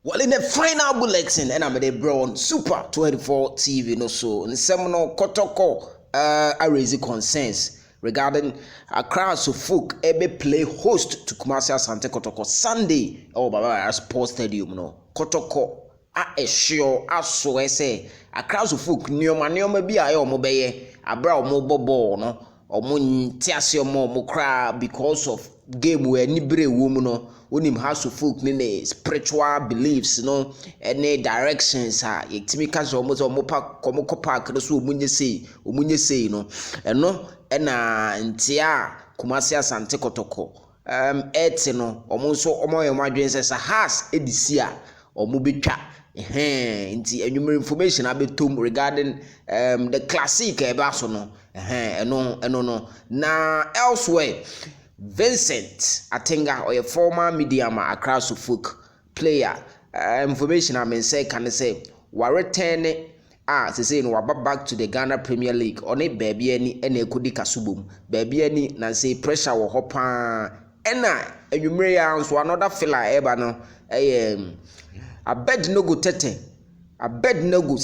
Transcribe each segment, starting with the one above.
Well, in the final bulletin, and I'm at bro on Super 24 TV, no so in seminal Kotoko, I raise concerns regarding a crowd of folk ebe play host to Kumasi Asante Kotoko Sunday. Oh, Baba Sports Stadium, no Kotoko. A sure as so I say a crowd of folk near my near maybe I or mobile a brow mobile no or moon tiasio mo cry because of game where nibre woman no when him has to folk ne spiritual beliefs no any directions ha yetimi ka so mo mopa komoko park no so omunye sei no eno na ntia Kumasi Asante Kotoko eti no omo so omo ye madwen se sa has edisi a omo betwa nti enwumere information abetom regarding the classic eba so no eno na elsewhere Vincent Atenga or a former medium across folk player information I mean say can say wa return say no back to the Ghana Premier League on it baby any ekodi kasubom baby any na say pressure wo hopa ena enwumere ya so another filler eba no Agbednego Tetteh Agbednego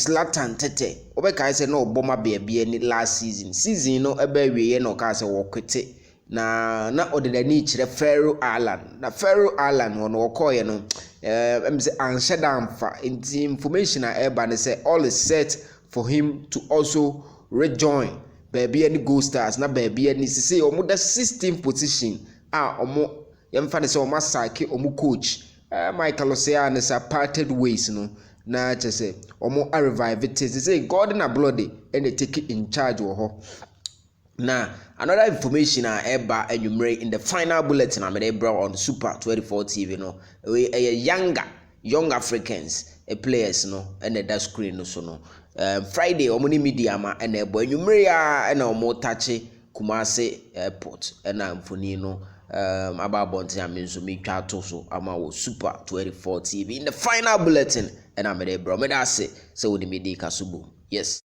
Tetteh obeka say no oboma baby any last season no ebe wiye no ka say wo kwete na odedani kire Faroe Island na Faroe Island wono okoye no say anshedamfa information eba ne say all is set for him to also rejoin baby any Gold Stars na baby any say omo the 16th position omo yemfa ne say omo sake omo coach Michael Osea ne say parted ways no na say omo revive it say God na bloody and take in charge wo ho. Now, another information eba enumere in the final bulletin I made bro on Super 24 TV no we Yanga young Africans players no and that screen no so no Friday omuni media ma and ebo enumere ya na omo tache Kumasi airport and amfoni no ababonte amenzo me twa to so ama wo Super 24 TV in the final bulletin and I made bro me that say we the media kasubo yes.